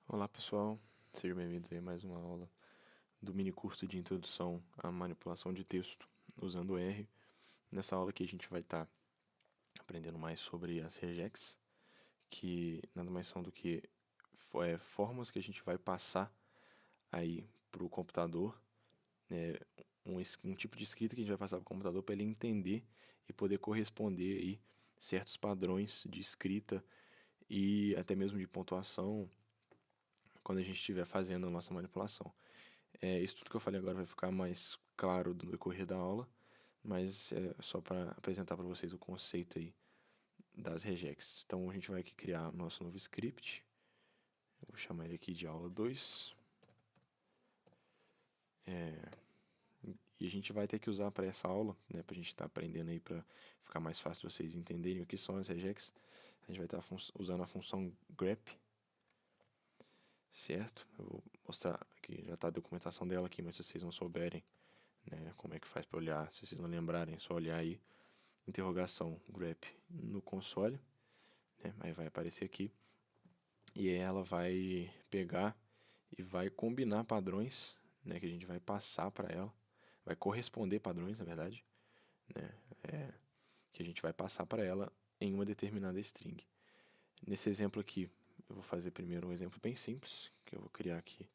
Olá pessoal, sejam bem-vindos a mais uma aula do mini curso de introdução à manipulação de texto usando R. Nessa aula aqui a gente vai estar aprendendo mais sobre as regex, que nada mais são do que formas que a gente vai passar aí para o computador, né, um tipo de escrita que a gente vai passar para o computador para ele entender e poder corresponder aí certos padrões de escrita e até mesmo de pontuação quando a gente estiver fazendo a nossa manipulação. Isso tudo que eu falei agora vai ficar mais claro no decorrer da aula, mas é só para apresentar para vocês o conceito aí das regex. Então a gente vai aqui criar nosso novo script. Eu vou chamar ele aqui de aula 2. E a gente vai ter que usar para essa aula, né, para a gente estar aprendendo aí para ficar mais fácil de vocês entenderem o que são as regex. A gente vai estar usando a função grep, certo? Eu vou mostrar aqui, já está a documentação dela aqui, mas se vocês não souberem, né, como é que faz para olhar, se vocês não lembrarem, é só olhar aí, interrogação grep no console, né, aí vai aparecer aqui, e ela vai pegar e vai combinar padrões, né, que a gente vai passar para ela, vai corresponder padrões, na verdade, né, que a gente vai passar para ela em uma determinada string. Nesse exemplo aqui, eu vou fazer primeiro um exemplo bem simples, que eu vou criar aqui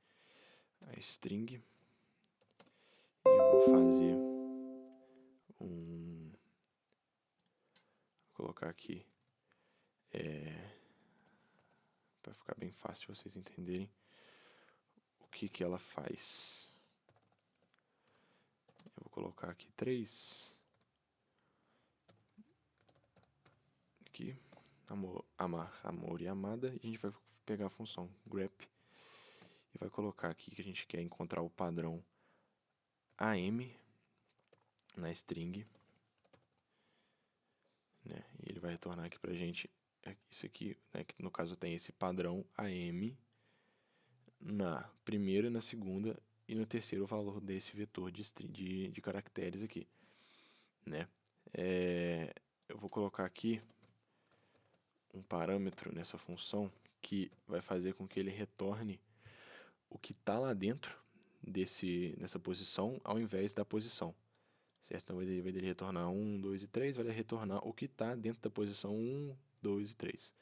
a string, e vou fazer vou colocar aqui, para ficar bem fácil de vocês entenderem o que ela faz. Eu vou colocar aqui 3. Aqui, amor e amada. E a gente vai pegar a função grep e vai colocar aqui que a gente quer encontrar o padrão AM na string, né? E ele vai retornar aqui pra gente isso aqui, né? Que no caso tem esse padrão AM na primeira, na segunda e no terceiro valor desse vetor de caracteres aqui, né? Eu vou colocar aqui um parâmetro nessa função que vai fazer com que ele retorne o que está lá dentro nessa posição ao invés da posição, certo? Então, ao invés dele retornar 1, 2 e 3, vai retornar o que está dentro da posição 1, 2 e 3,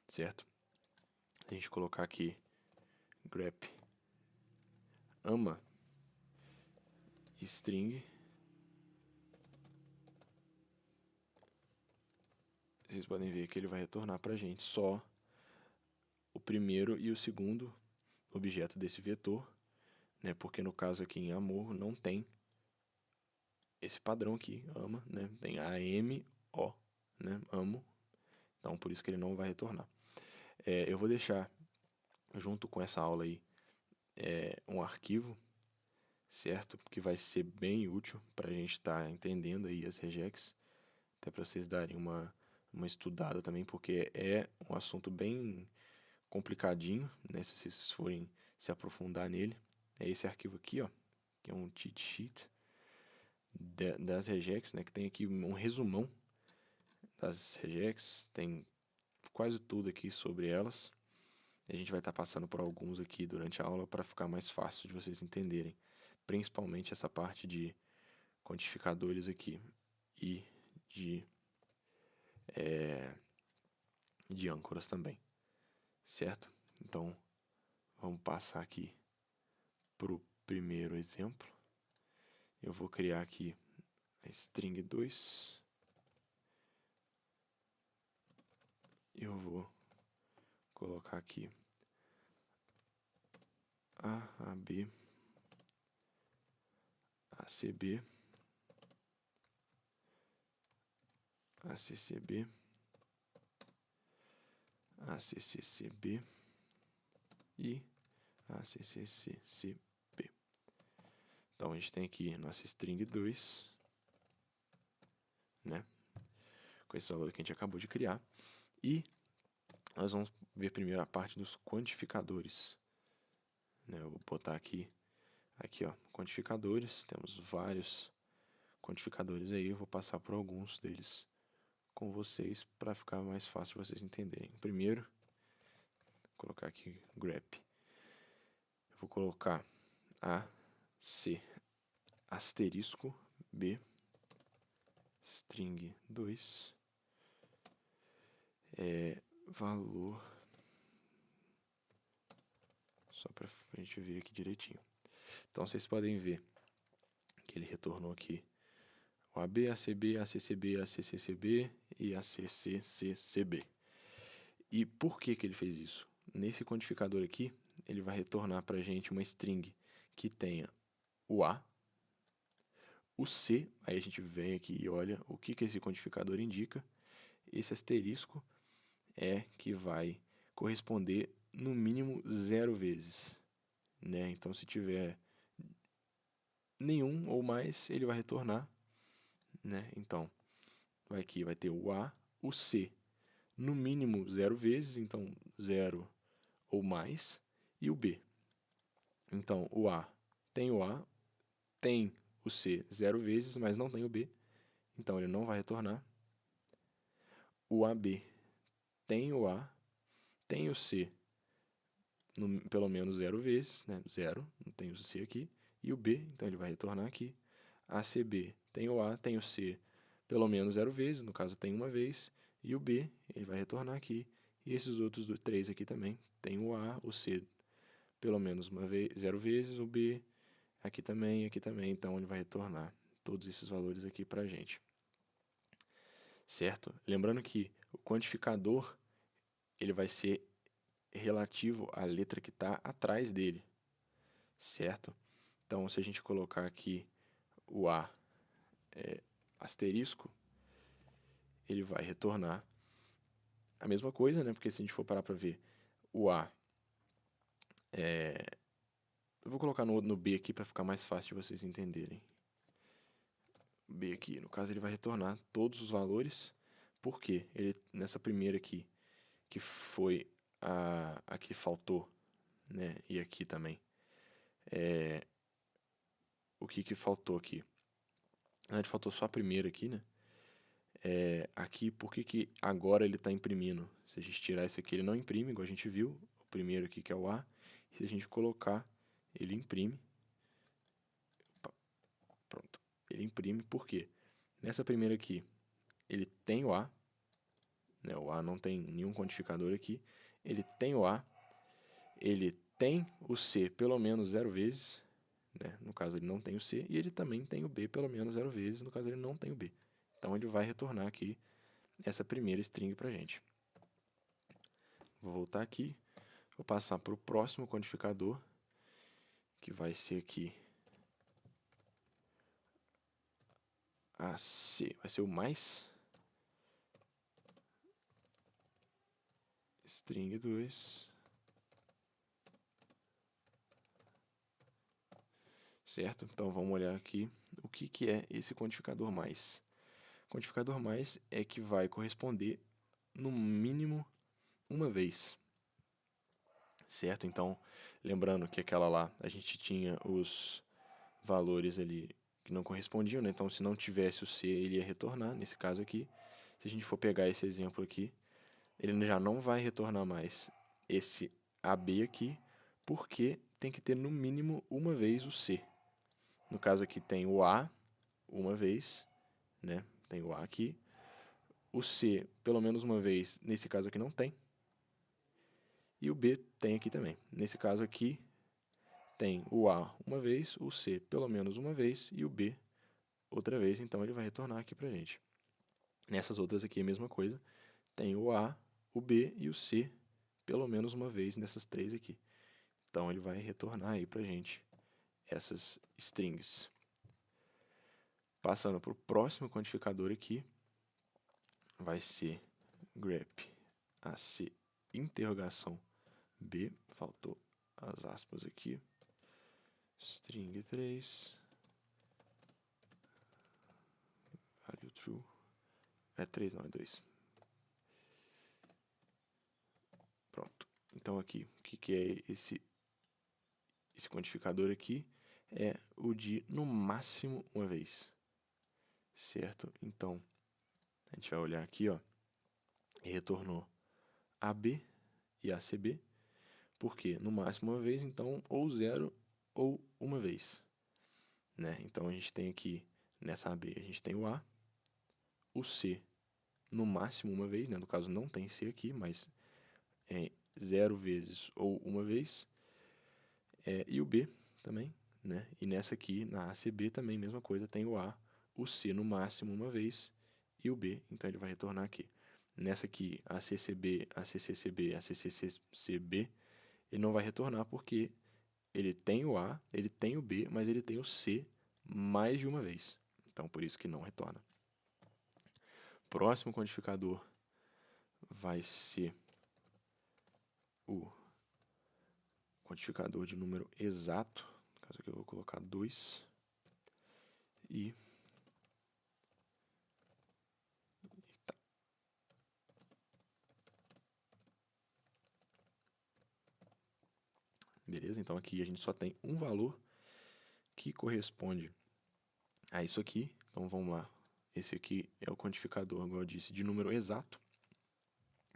certo? A gente colocar aqui grep ama string, vocês podem ver que ele vai retornar para a gente só o primeiro e o segundo objeto desse vetor, né? Porque no caso aqui em amor não tem esse padrão aqui, ama, né? Tem AMO, né? Amo. Então por isso que ele não vai retornar. Eu vou deixar junto com essa aula aí um arquivo, certo? Que vai ser bem útil para a gente estar entendendo aí as regex, até para vocês darem uma estudada também, porque é um assunto bem complicadinho, né? Se vocês forem se aprofundar nele. É esse arquivo aqui, ó, que é um cheat sheet das regex, né? Que tem aqui um resumão das regex, tem quase tudo aqui sobre elas. A gente vai estar passando por alguns aqui durante a aula para ficar mais fácil de vocês entenderem, principalmente essa parte de quantificadores aqui e de âncoras também, certo? Então, vamos passar aqui para o primeiro exemplo. Eu vou criar aqui a string 2. Eu vou colocar aqui A, AB, ACB, ACCB, ACCCB e ACCCCB. Então a gente tem aqui nossa string 2, né? Com esse valor que a gente acabou de criar. E nós vamos ver primeiro a parte dos quantificadores, né? Eu vou botar aqui ó, quantificadores. Temos vários quantificadores aí. Eu vou passar por alguns deles com vocês para ficar mais fácil vocês entenderem. O primeiro colocar aqui grep. Eu vou colocar AC asterisco B string 2 valor, só para a gente ver aqui direitinho. Então vocês podem ver que ele retornou aqui o AB, ACB, ACCB, ACCCB e ACCCB. E por que ele fez isso? Nesse quantificador aqui, ele vai retornar para a gente uma string que tenha o A, o C, aí a gente vem aqui e olha o que esse quantificador indica. Esse asterisco é que vai corresponder no mínimo 0 vezes, né? Então, se tiver nenhum ou mais, ele vai retornar, né? Então, aqui vai ter o A, o C, no mínimo 0 vezes, então 0 ou mais, e o B. Então, o A, tem o C 0 vezes, mas não tem o B, então ele não vai retornar. O AB tem o A, tem o C pelo menos 0 vezes, né? 0, não tem o C aqui, e o B, então ele vai retornar aqui. ACB tem o A, tem o C pelo menos 0 vezes, no caso tem uma vez, e o B, ele vai retornar aqui, e esses outros 3 aqui também, tem o A, o C pelo menos 0 vezes, o B aqui também, então ele vai retornar todos esses valores aqui para a gente. Certo? Lembrando que o quantificador, ele vai ser relativo à letra que está atrás dele, certo? Então, se a gente colocar aqui o A asterisco, ele vai retornar a mesma coisa, né? Porque se a gente for parar para ver, o A eu vou colocar no B aqui para ficar mais fácil de vocês entenderem. B aqui, no caso, ele vai retornar todos os valores, porque ele, nessa primeira aqui, que foi a que faltou, né? E aqui também. O que faltou aqui? Na verdade, faltou só a primeira aqui, né? Aqui, por que agora ele está imprimindo? Se a gente tirar esse aqui, ele não imprime, igual a gente viu. O primeiro aqui, que é o A. E se a gente colocar, ele imprime. Opa, pronto. Ele imprime, por quê? Nessa primeira aqui, ele tem o A. Né? O A não tem nenhum quantificador aqui. Ele tem o A. Ele tem o C pelo menos 0 vezes. Né? No caso, ele não tem o C. E ele também tem o B pelo menos 0 vezes. No caso, ele não tem o B. Então, ele vai retornar aqui essa primeira string para a gente. Vou voltar aqui, vou passar para o próximo quantificador, que vai ser aqui AC, vai ser o mais, string 2, certo? Então vamos olhar aqui o que é esse quantificador mais. Quantificador mais é que vai corresponder no mínimo uma vez, certo? Então, lembrando que aquela lá, a gente tinha os valores ali que não correspondiam, né? Então, se não tivesse o C, ele ia retornar, nesse caso aqui. Se a gente for pegar esse exemplo aqui, ele já não vai retornar mais esse AB aqui, porque tem que ter no mínimo uma vez o C. No caso aqui tem o A uma vez, né? Tem o A aqui. O C pelo menos uma vez, nesse caso aqui não tem. E o B tem aqui também. Nesse caso aqui tem o A uma vez, o C pelo menos uma vez e o B outra vez, então ele vai retornar aqui pra gente. Nessas outras aqui é a mesma coisa. Tem o A, o B e o C pelo menos uma vez nessas 3 aqui. Então ele vai retornar aí pra gente essas strings. Passando para o próximo quantificador aqui, vai ser grep AC interrogação B, faltou as aspas aqui, string 3, value true, é 3 não, é 2. Pronto, então aqui, o que é esse quantificador aqui? É o de no máximo uma vez, certo? Então, a gente vai olhar aqui, ó, e retornou AB e ACB, Porque no máximo uma vez, então, ou 0 ou uma vez, né? Então, a gente tem aqui, nessa AB, a gente tem o A, o C no máximo uma vez, né? No caso, não tem C aqui, mas é 0 vezes ou uma vez, e o B também, né? E nessa aqui, na ACB também, mesma coisa, tem o A, o C no máximo uma vez e o B, então ele vai retornar aqui. Nessa aqui, a CCB, a CCCB, a CCCB, ele não vai retornar porque ele tem o A, ele tem o B, mas ele tem o C mais de uma vez. Então, por isso que não retorna. Próximo quantificador vai ser o quantificador de número exato. No caso aqui eu vou colocar 2. E tá. Beleza? Então aqui a gente só tem um valor que corresponde a isso aqui. Então vamos lá. Esse aqui é o quantificador, como eu disse, de número exato.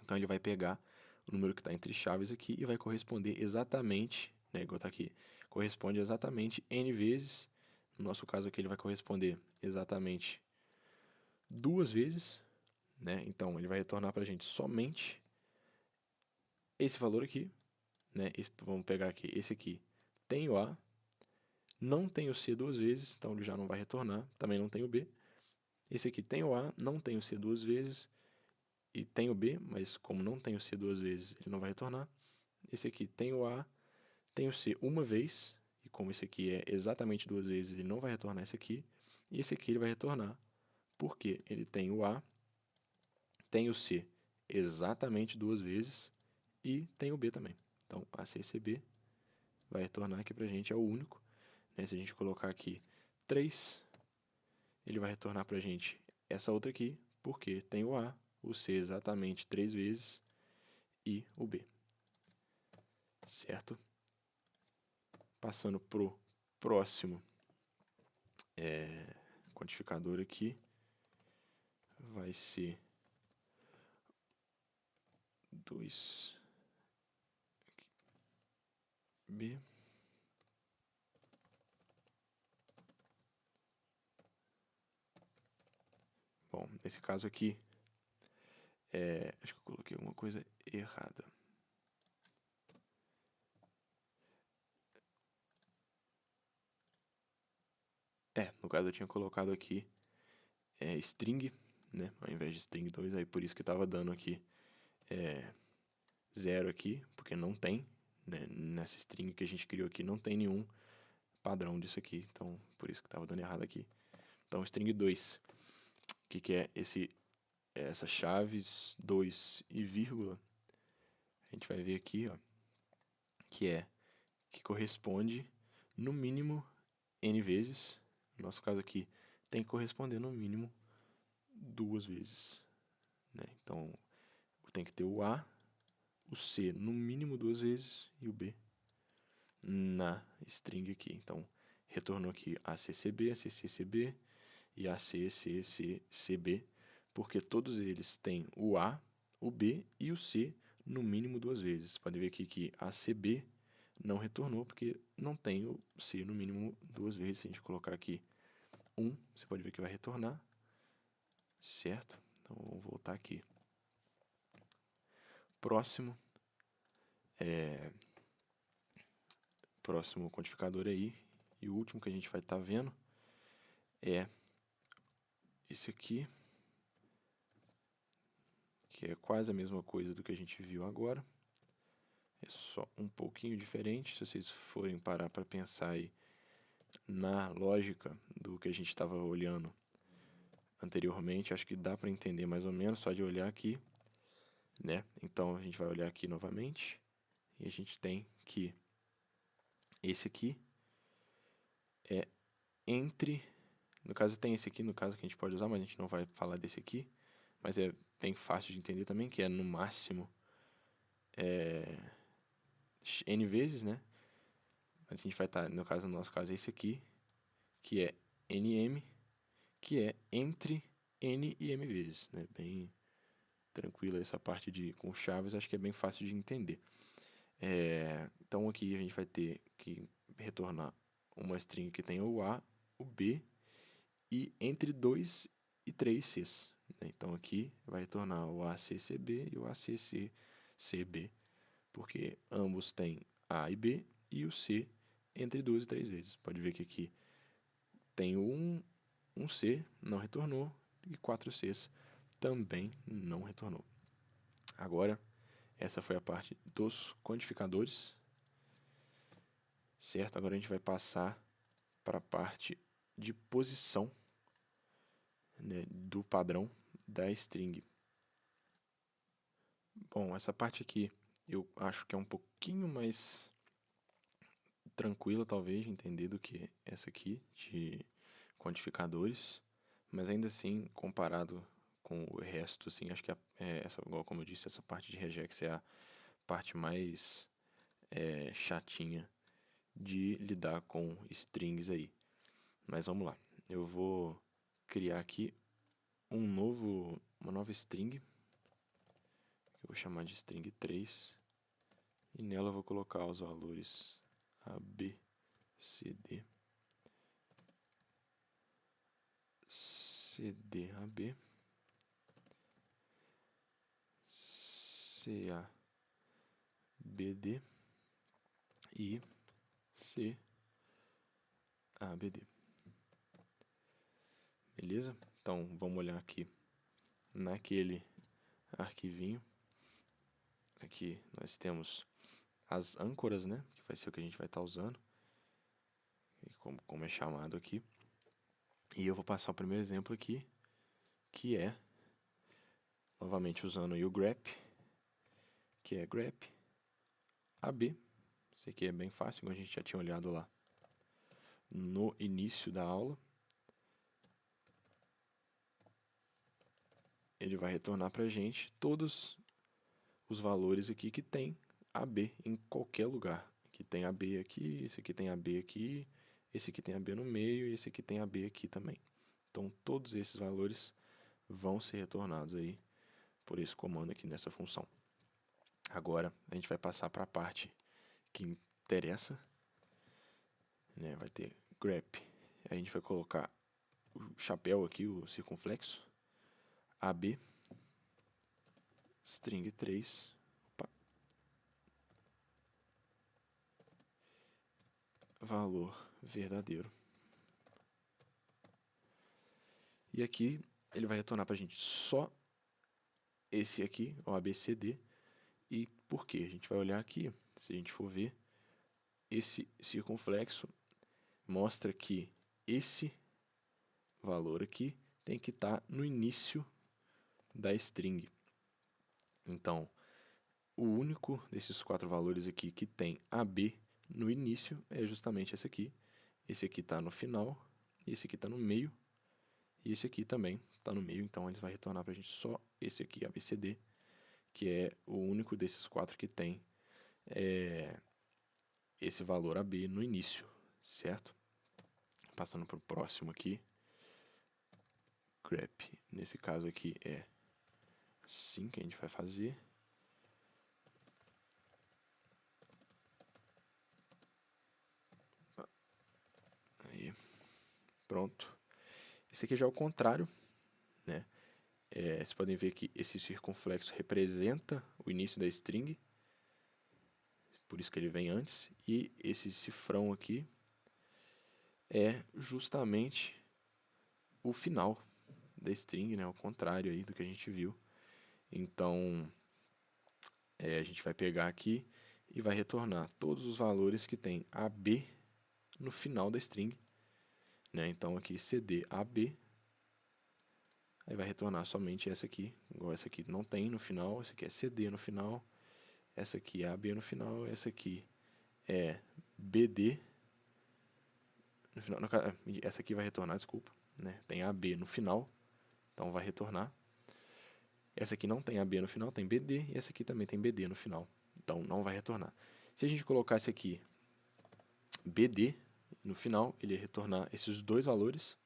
Então ele vai pegar o número que está entre chaves aqui e vai corresponder exatamente, né, igual está aqui, corresponde exatamente n vezes. No nosso caso aqui ele vai corresponder exatamente 2 vezes, né? Então ele vai retornar para a gente somente esse valor aqui, né? Vamos pegar aqui, esse aqui tem o A, não tem o C 2 vezes, então ele já não vai retornar, também não tem o B. Esse aqui tem o A, não tem o C 2 vezes, e tem o B, mas como não tem o C 2 vezes, ele não vai retornar. Esse aqui tem o A, tem o C uma vez, e como esse aqui é exatamente 2 vezes, ele não vai retornar esse aqui. E esse aqui ele vai retornar, porque ele tem o A, tem o C exatamente 2 vezes, e tem o B também. Então, a CCB vai retornar aqui pra gente, é o único. Né? Se a gente colocar aqui 3, ele vai retornar pra gente essa outra aqui, porque tem o A, o C exatamente 3 vezes, e o B. Certo? Passando pro próximo quantificador aqui, vai ser 2B. Bom, nesse caso aqui, acho que eu coloquei alguma coisa errada. No caso eu tinha colocado aqui string, né, ao invés de string 2, aí por isso que estava dando aqui 0 aqui, porque não tem, né, nessa string que a gente criou aqui, não tem nenhum padrão disso aqui, então por isso que estava dando errado aqui. Então string 2, o que é essas chaves 2 e vírgula, a gente vai ver aqui, ó, que corresponde no mínimo n vezes, no nosso caso aqui tem que corresponder no mínimo 2 vezes, né? Então tem que ter o A, o C no mínimo 2 vezes e o B na string aqui. Então retornou aqui a CCB, a CCCB e a CCCB, porque todos eles têm o A, o B e o C no mínimo 2 vezes. Pode ver aqui que a CB não retornou porque não tem o C no mínimo 2 vezes. Se a gente colocar aqui 1, você pode ver que vai retornar, certo? Então vamos voltar aqui. Próximo quantificador aí, e o último que a gente vai estar vendo é esse aqui, que é quase a mesma coisa do que a gente viu agora. É só um pouquinho diferente, se vocês forem parar para pensar aí na lógica do que a gente estava olhando anteriormente, acho que dá para entender mais ou menos só de olhar aqui, né? Então a gente vai olhar aqui novamente e a gente tem que esse aqui é entre, no caso tem esse aqui, no caso que a gente pode usar, mas a gente não vai falar desse aqui, mas é bem fácil de entender também, que é no máximo n vezes, né? Mas a gente vai estar, no nosso caso é esse aqui, que é nm, que é entre n e m vezes, né? Bem tranquila essa parte com chaves, acho que é bem fácil de entender. Então aqui a gente vai ter que retornar uma string que tenha o A, o B e entre 2 e 3 Cs. Então aqui vai retornar o ACCB e o ACCCB, porque ambos têm A e B e o C entre 2 e 3 vezes. Pode ver que aqui tem um C, não retornou, e 4 Cs também não retornou. Agora, essa foi a parte dos quantificadores, certo? Agora a gente vai passar para a parte de posição, né, do padrão da string. Bom, essa parte aqui eu acho que é um pouquinho mais tranquila, talvez, de entender do que essa aqui, de quantificadores, mas ainda assim, comparado com o resto, assim, acho que essa, igual como eu disse, essa parte de regex é a parte mais chatinha de lidar com strings aí. Mas vamos lá, eu vou criar aqui uma nova string, que eu vou chamar de string 3, e nela eu vou colocar os valores A, B, C, D, C, D, A, B, C, A, B, D e C, A, B, D. Beleza? Então, vamos olhar aqui naquele arquivinho. Aqui nós temos as âncoras, né? Que vai ser o que a gente vai estar usando. Como é chamado aqui. E eu vou passar o primeiro exemplo aqui, que é, novamente usando o grep, que é grep AB. Isso aqui é bem fácil, como a gente já tinha olhado lá no início da aula. Ele vai retornar para a gente todos os valores aqui que tem AB em qualquer lugar. Aqui tem AB aqui, esse aqui tem AB aqui, esse aqui tem AB no meio e esse aqui tem AB aqui também. Então todos esses valores vão ser retornados aí por esse comando aqui nessa função. Agora a gente vai passar para a parte que interessa, né? Vai ter grep, a gente vai colocar o chapéu aqui, o circunflexo, AB, string 3, valor verdadeiro. E aqui ele vai retornar para a gente só esse aqui, o ABCD. E por quê? A gente vai olhar aqui, se a gente for ver, esse circunflexo mostra que esse valor aqui tem que estar no início da string. Então, o único desses 4 valores aqui que tem AB no início é justamente esse aqui. Esse aqui está no final, esse aqui está no meio, e esse aqui também está no meio. Então, ele vai retornar para a gente só esse aqui, ABCD, que é o único desses 4 que tem esse valor AB no início, certo? Passando para o próximo aqui, grep, nesse caso aqui é assim que a gente vai fazer. Aí, pronto. Esse aqui já é o contrário, né? Vocês podem ver que esse circunflexo representa o início da string, por isso que ele vem antes, e esse cifrão aqui é justamente o final da string, né? O contrário aí do que a gente viu. Então, a gente vai pegar aqui e vai retornar todos os valores que tem AB no final da string, né? Então aqui CD AB, aí vai retornar somente essa aqui, igual essa aqui não tem no final, essa aqui é CD no final, essa aqui é AB no final, essa aqui é BD no final, essa aqui vai retornar, desculpa, né? Tem AB no final, então vai retornar. Essa aqui não tem AB no final, tem BD, e essa aqui também tem BD no final, então não vai retornar. Se a gente colocasse aqui BD no final, ele ia retornar esses dois valores,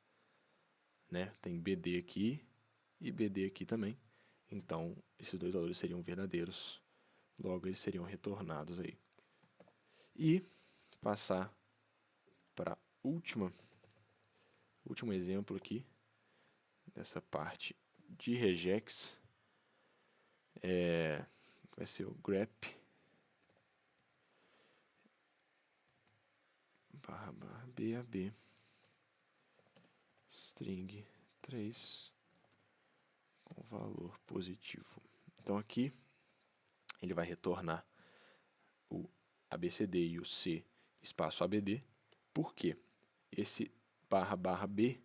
né? Tem BD aqui e BD aqui também. Então, esses dois valores seriam verdadeiros, logo eles seriam retornados aí. E passar para último exemplo aqui, dessa parte de regex, vai ser o grep /bab string 3 com valor positivo. Então aqui ele vai retornar o ABCD e o C espaço ABD. Por quê? Esse /b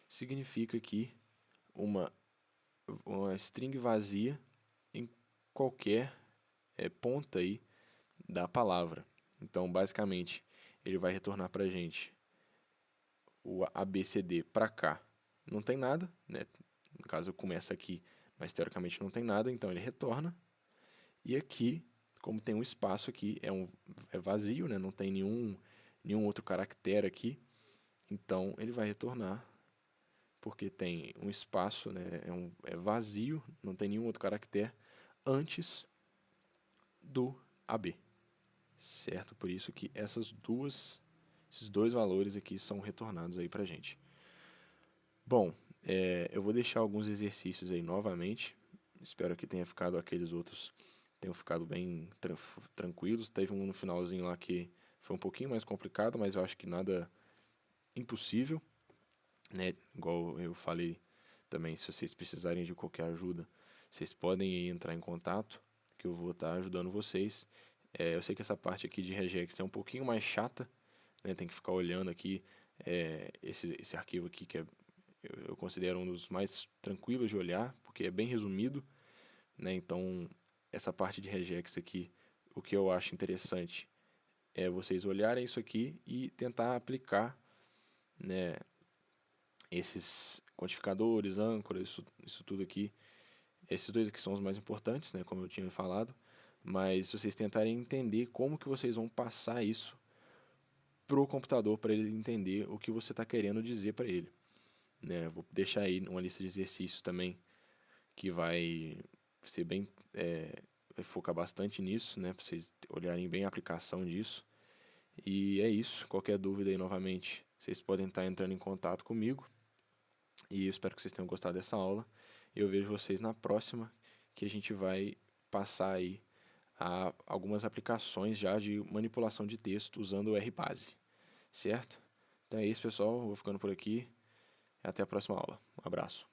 significa aqui uma string vazia em qualquer ponta aí da palavra. Então, basicamente, ele vai retornar para a gente o ABCD para cá. Não tem nada, né? No caso, começa aqui, mas teoricamente não tem nada, então ele retorna. E aqui, como tem um espaço aqui, é vazio, né? Não tem nenhum outro caractere aqui. Então, ele vai retornar, porque tem um espaço, né? É vazio, não tem nenhum outro caractere antes do AB. Certo? Por isso que esses dois valores aqui são retornados aí pra gente. Bom, eu vou deixar alguns exercícios aí novamente. Espero que tenha ficado aqueles outros tenham ficado bem tranquilos. Teve um no finalzinho lá que foi um pouquinho mais complicado, mas eu acho que nada impossível, né? Igual eu falei também, se vocês precisarem de qualquer ajuda, vocês podem entrar em contato, que eu vou estar ajudando vocês. Eu sei que essa parte aqui de regex é um pouquinho mais chata, né? Tem que ficar olhando aqui esse arquivo aqui, que eu considero um dos mais tranquilos de olhar, porque é bem resumido, né? Então, essa parte de regex aqui, o que eu acho interessante é vocês olharem isso aqui e tentar aplicar, né, esses quantificadores, âncoras, isso tudo aqui. Esses dois aqui são os mais importantes, né, como eu tinha falado, mas se vocês tentarem entender como que vocês vão passar isso para o computador, para ele entender o que você está querendo dizer para ele, né? Vou deixar aí uma lista de exercícios também que vai ser bem, vai focar bastante nisso, né, para vocês olharem bem a aplicação disso. E é isso. Qualquer dúvida aí novamente, vocês podem estar entrando em contato comigo. E eu espero que vocês tenham gostado dessa aula. Eu vejo vocês na próxima, que a gente vai passar aí a algumas aplicações já de manipulação de texto usando o RBase, certo? Então é isso, pessoal. Vou ficando por aqui. Até a próxima aula. Um abraço.